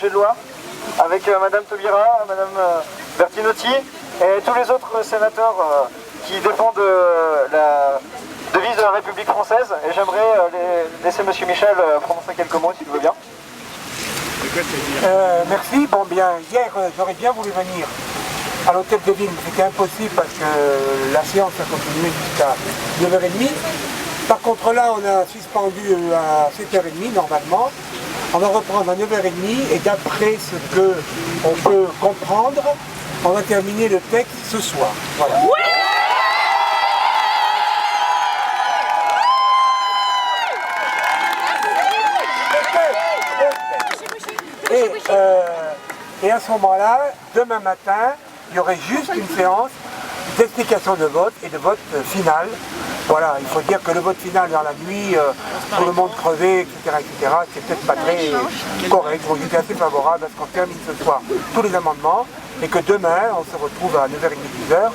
projet de loi avec Madame Taubira, Madame Bertinotti et tous les autres sénateurs qui défendent la devise de la République française. Et j'aimerais laisser Monsieur Michel prononcer quelques mots s'il veut bien. Merci. Bon bien, hier j'aurais bien voulu venir à l'hôtel de ville, mais c'était impossible parce que la séance a continué jusqu'à 9h30. Par contre là, on a suspendu à 7h30 normalement. On va reprendre à 9h30 et d'après ce qu'on peut comprendre, on va terminer le texte ce soir. Voilà. Oui, et à ce moment-là, demain matin, il y aurait juste une séance d'explication de vote et de vote final. Voilà, il faut dire que le vote final dans la nuit, tout le monde crevé, etc., c'est peut-être pas très correct. Donc j'étais assez favorable à ce qu'on termine ce soir tous les amendements et que demain, on se retrouve à 9h30, 10h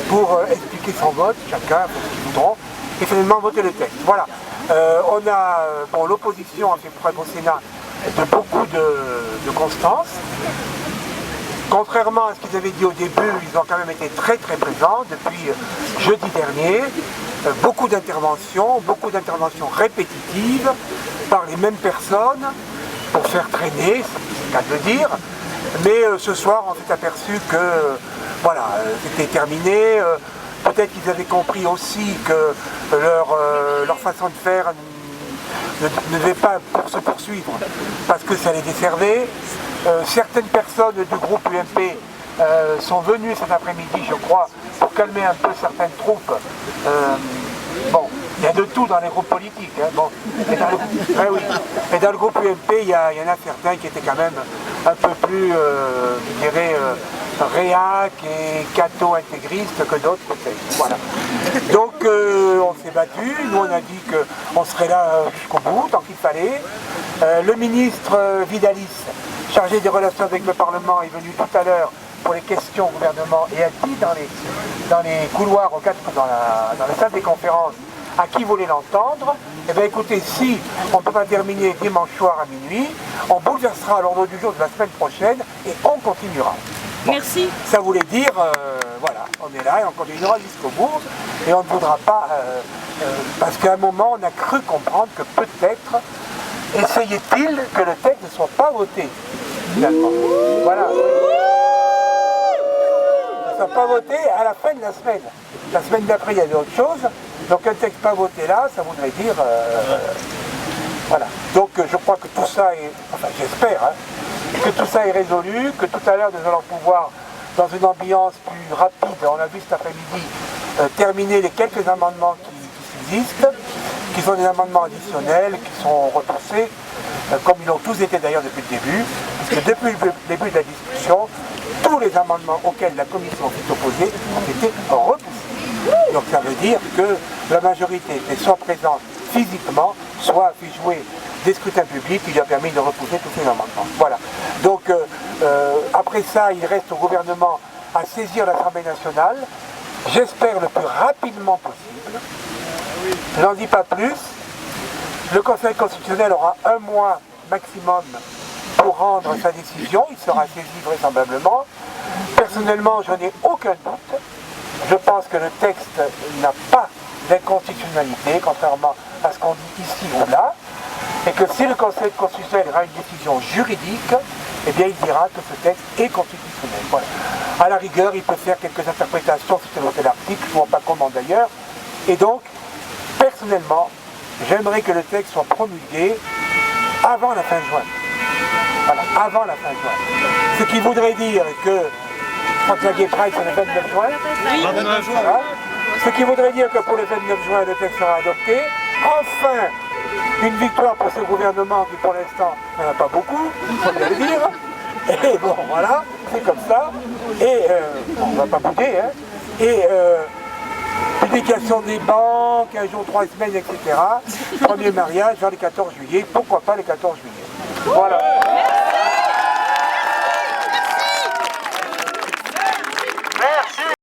pour expliquer son vote, chacun, ce qu'ils voudront, et finalement voter le texte. Voilà. On a, bon, l'opposition a fait preuve au Sénat de beaucoup de constance. Contrairement à ce qu'ils avaient dit au début, ils ont quand même été très présents depuis jeudi dernier. Beaucoup d'interventions répétitives par les mêmes personnes pour faire traîner, c'est le cas de le dire. Mais ce soir, on s'est aperçu que voilà, c'était terminé. Peut-être qu'ils avaient compris aussi que leur façon de faire ne devait pas se poursuivre parce que ça les desservait. Certaines personnes du groupe UMP sont venues cet après-midi, je crois, pour calmer un peu certaines troupes. Bon, il y a de tout dans les groupes politiques. Hein, bon. Mais dans le groupe UMP, il y en a certains qui étaient quand même un peu plus, je dirais, réac et catho-intégristes que d'autres peut-être. Voilà. Donc on s'est battu, nous on a dit qu'on serait là jusqu'au bout, tant qu'il fallait. Le ministre Vidalis, chargé des relations avec le Parlement, est venu tout à l'heure pour les questions au gouvernement et a dit dans les couloirs, dans la salle des conférences, à qui voulait l'entendre. Eh bien écoutez, si on ne peut pas terminer dimanche soir à minuit, on bouleversera l'ordre du jour de la semaine prochaine et on continuera. Bon, merci. Ça voulait dire, voilà, on est là et on continuera jusqu'au bout et on ne voudra pas, parce qu'à un moment on a cru comprendre que peut-être essayait-il que le texte ne soit pas voté, finalement. Voilà. Ne soit pas voté à la fin de la semaine. La semaine d'après, il y avait autre chose. Donc un texte pas voté là, ça voudrait dire... voilà. Donc je crois que tout ça est... Enfin, j'espère, hein, que tout ça est résolu, que tout à l'heure nous allons pouvoir, dans une ambiance plus rapide, on a vu cet après-midi, terminer les quelques amendements qui subsistent, qui sont des amendements additionnels, qui sont repoussés, comme ils l'ont tous été d'ailleurs depuis le début, parce que depuis le début de la discussion, tous les amendements auxquels la commission s'est opposée ont été repoussés. Donc ça veut dire que la majorité était soit présente physiquement, soit a fait jouer des scrutins publics qui lui a permis de repousser tous ces amendements. Voilà. Donc après ça, il reste au gouvernement à saisir l'Assemblée nationale, j'espère le plus rapidement possible. Je n'en dis pas plus. Le Conseil constitutionnel aura un mois maximum pour rendre sa décision. Il sera saisi vraisemblablement. Personnellement, je n'ai aucun doute. Je pense que le texte n'a pas d'inconstitutionnalité, contrairement à ce qu'on dit ici ou là. Et que si le Conseil constitutionnel aura une décision juridique, eh bien il dira que ce texte est constitutionnel. Voilà. À la rigueur, il peut faire quelques interprétations sur tel ou tel article, je ne vois pas comment d'ailleurs. Et donc, personnellement, j'aimerais que le texte soit promulgué avant la fin juin. Voilà, avant la fin juin. Ce qui voudrait dire que, je crois que la Gay Pride c'est le 29 juin. Oui. Voilà. Ce qui voudrait dire que pour le 29 juin, le texte sera adopté. Enfin, une victoire pour ce gouvernement qui pour l'instant n'en a pas beaucoup, il faut bien le dire. Et bon, voilà, c'est comme ça. Et bon, on ne va pas bouger, hein. Et publication des banques, un jour, 3 semaines, etc. Premier mariage vers le 14 juillet. Pourquoi pas le 14 juillet? Voilà.